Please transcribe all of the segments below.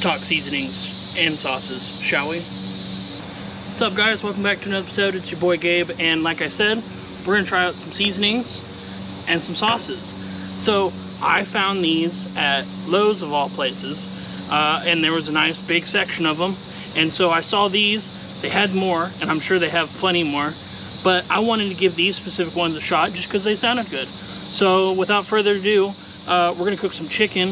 talk seasonings and sauces, shall we? What's up, guys? Welcome back to another episode. It's your boy Gabe, and like I said, we're gonna try out some seasonings and some sauces. So I found these at Lowe's of all places, and there was a nice big section of them. And so I saw these. They had more, and I'm sure they have plenty more. But I wanted to give these specific ones a shot just because they sounded good. So without further ado, we're gonna cook some chicken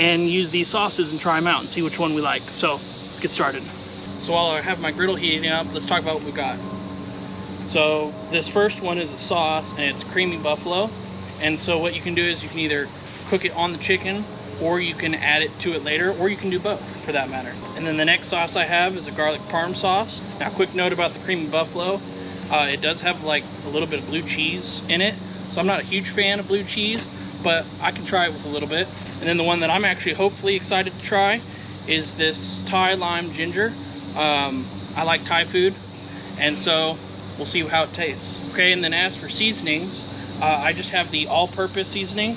and use these sauces and try them out and see which one we like. So let's get started. So while I have my griddle heating up, let's talk about what we got. So this first one is a sauce, and it's creamy buffalo. And so what you can do is you can either cook it on the chicken, or you can add it to it later, or you can do both for that matter. And then the next sauce I have is a garlic parm sauce. Now, quick note about the creamy buffalo. It does have like a little bit of blue cheese in it. So I'm not a huge fan of blue cheese, but I can try it with a little bit. And then the one that I'm actually hopefully excited to try is this Thai lime ginger. I like Thai food, and so we'll see how it tastes. Okay, and then as for seasonings, I just have the all-purpose seasoning,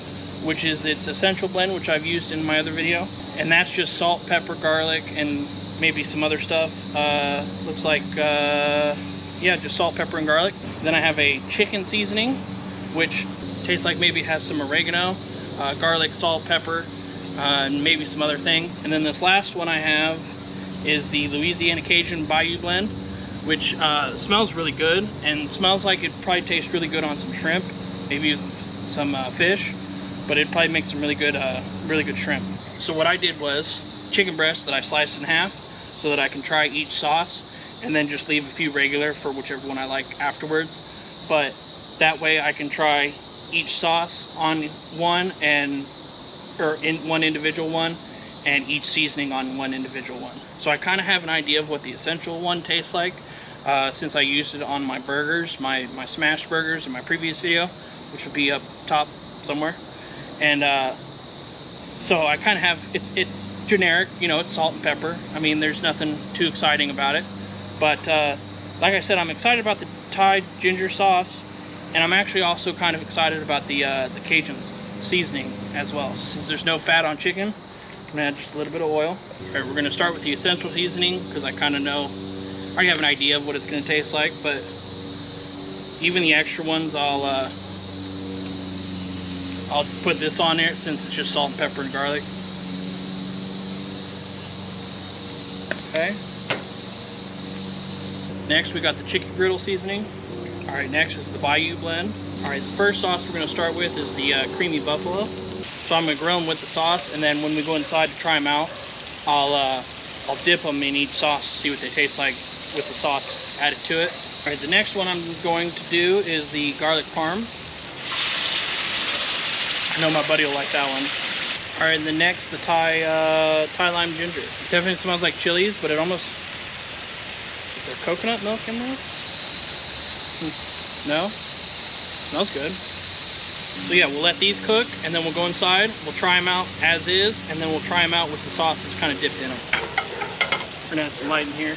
which is its essential blend, which I've used in my other video. And that's just salt, pepper, garlic, and maybe some other stuff. Looks like, yeah, just salt, pepper, and garlic. Then I have a chicken seasoning, which tastes like maybe it has some oregano, garlic, salt, pepper, and maybe some other thing. And then this last one I have is the Louisiana Cajun Bayou blend, which smells really good and smells like it probably tastes really good on some shrimp, maybe some fish, but it probably makes some really good shrimp. So what I did was chicken breast that I sliced in half so that I can try each sauce, and then just leave a few regular for whichever one I like afterwards. But that way I can try each sauce on one or in one individual one, and each seasoning on one individual one. So I kind of have an idea of what the essential one tastes like, since I used it on my burgers, my smash burgers in my previous video, which will be up top somewhere. And so I kind of have, it's generic, you know, it's salt and pepper. I mean, there's nothing too exciting about it. But like I said, I'm excited about the Thai ginger sauce, and I'm actually also kind of excited about the Cajun seasoning as well. Since there's no fat on chicken, I'm gonna add just a little bit of oil. All right, we're gonna start with the essential seasoning because I kind of know, I already have an idea of what it's gonna taste like, but even the extra ones, I'll put this on there since it's just salt and pepper and garlic. Okay. Next, we got the chicken griddle seasoning. All right, next is the Bayou blend. All right, the first sauce we're gonna start with is the creamy buffalo. So I'm gonna grill them with the sauce, and then when we go inside to try them out, I'll dip them in each sauce to see what they taste like with the sauce added to it. All right, the next one I'm going to do is the garlic parm. I know my buddy will like that one. All right, and the next, the Thai lime ginger. It definitely smells like chilies, but it almost, is there coconut milk in there? No? Smells good. So yeah, we'll let these cook, and then we'll go inside, we'll try them out as is, and then we'll try them out with the sauce that's kind of dipped in them. We're gonna add some light in here.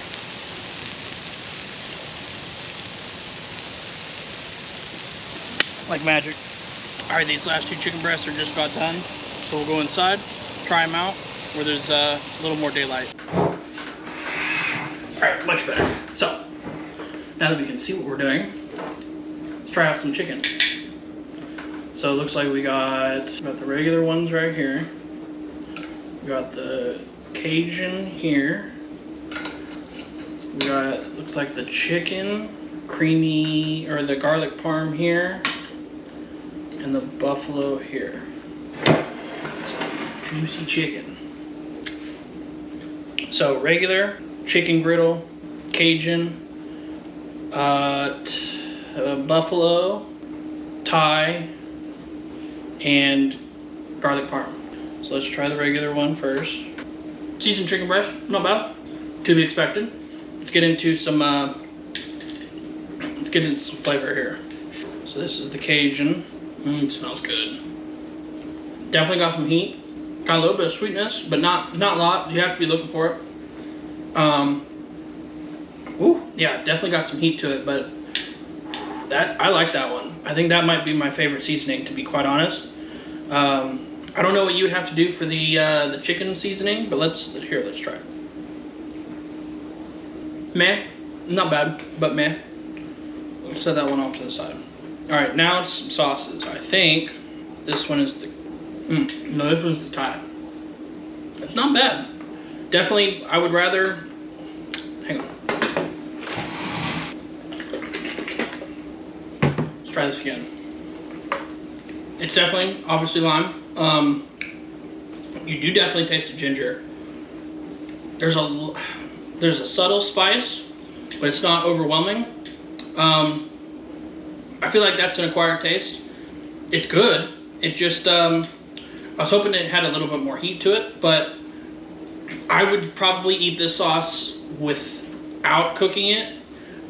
Like magic. All right, these last two chicken breasts are just about done. So we'll go inside, try them out, where there's a little more daylight. All right, much better. So, now that we can see what we're doing, let's try out some chicken. So it looks like we got the regular ones right here. We got the Cajun here. We got, looks like the chicken, creamy, or the garlic parm here. And the buffalo here. So, juicy chicken. So regular, chicken griddle, Cajun, buffalo, Thai, and garlic parm. So let's try the regular one first. Seasoned chicken breast, not bad. To be expected. Let's get into some flavor here. So this is the Cajun. It smells good. Definitely got some heat. Got a little bit of sweetness, but not a lot. You have to be looking for it. Ooh, yeah, definitely got some heat to it, but I like that one. I think that might be my favorite seasoning, to be quite honest. I I don't know what you would have to do for the chicken seasoning, but let's try it. Meh, not bad, but meh. We'll set that one off to the side. All right, now it's some sauces. I think this one is the, no, this one's the Thai. It's not bad. Definitely, I would rather, hang on. Let's try this again. It's definitely, obviously lime. You do definitely taste the ginger. There's a subtle spice, but it's not overwhelming. I feel like that's an acquired taste. It's good. It just, I was hoping it had a little bit more heat to it, but I would probably eat this sauce without cooking it.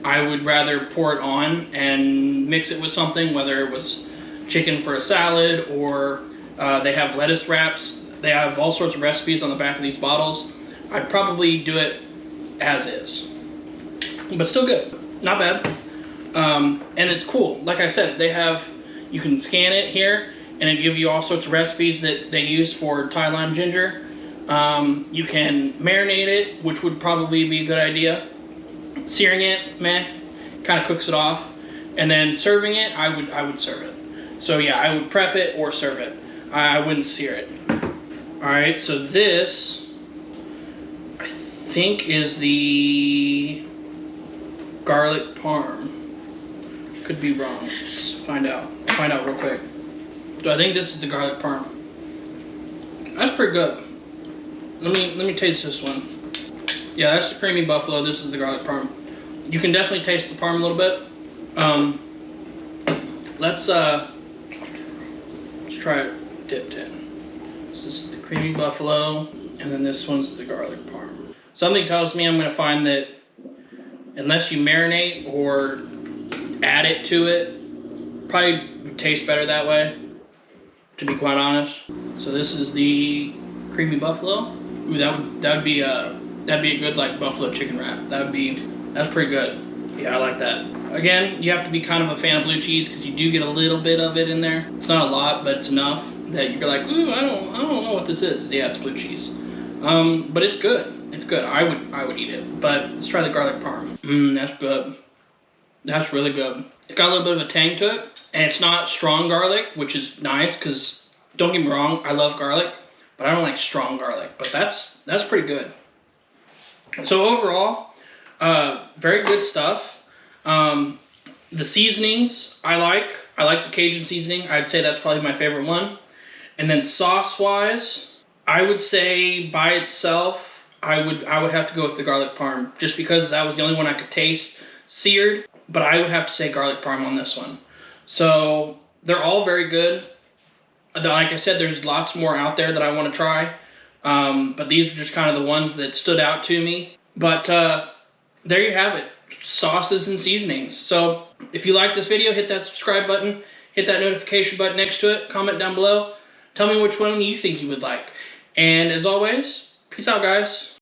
I would rather pour it on and mix it with something, whether it was chicken for a salad or they have lettuce wraps. They have all sorts of recipes on the back of these bottles. I'd probably do it as is, but still good, not bad. And it's cool. Like I said, they have, you can scan it here and it give you all sorts of recipes that they use for Thai lime ginger. You can marinate it, which would probably be a good idea. Searing it, meh, kind of cooks it off. And then serving it, I would serve it. So yeah, I would prep it or serve it. I wouldn't sear it. All right, so this, I think, is the garlic parm. Could be wrong. Let's find out. Find out real quick. So I think this is the garlic parm. That's pretty good. Let me taste this one. Yeah, that's the creamy buffalo. This is the garlic parm. You can definitely taste the parm a little bit. Let's try it dipped in. So this is the creamy buffalo, and then this one's the garlic parm. Something tells me I'm gonna find that unless you marinate or add it to it, probably tastes better that way, to be quite honest. So this is the creamy buffalo. Ooh, that'd be a good like buffalo chicken wrap. That's pretty good. Yeah, I like that. Again, you have to be kind of a fan of blue cheese because you do get a little bit of it in there. It's not a lot, but it's enough that you're like, ooh, I don't know what this is. Yeah, it's blue cheese. But it's good. It's good. I would eat it. But let's try the garlic parm. That's good. That's really good. It's got a little bit of a tang to it, and it's not strong garlic, which is nice because don't get me wrong, I love garlic, but I don't like strong garlic. But that's pretty good. So overall, very good stuff. The seasonings I like the Cajun seasoning. I'd say that's probably my favorite one. And then sauce wise, I would say by itself, I would have to go with the garlic parm just because that was the only one I could taste seared, but I would have to say garlic parm on this one. So they're all very good. Like I said, there's lots more out there that I want to try. But these are just kind of the ones that stood out to me. But there you have it. Sauces and seasonings. So if you like this video, hit that subscribe button, hit that notification button next to it, comment down below, tell me which one you think you would like. And as always, peace out, guys.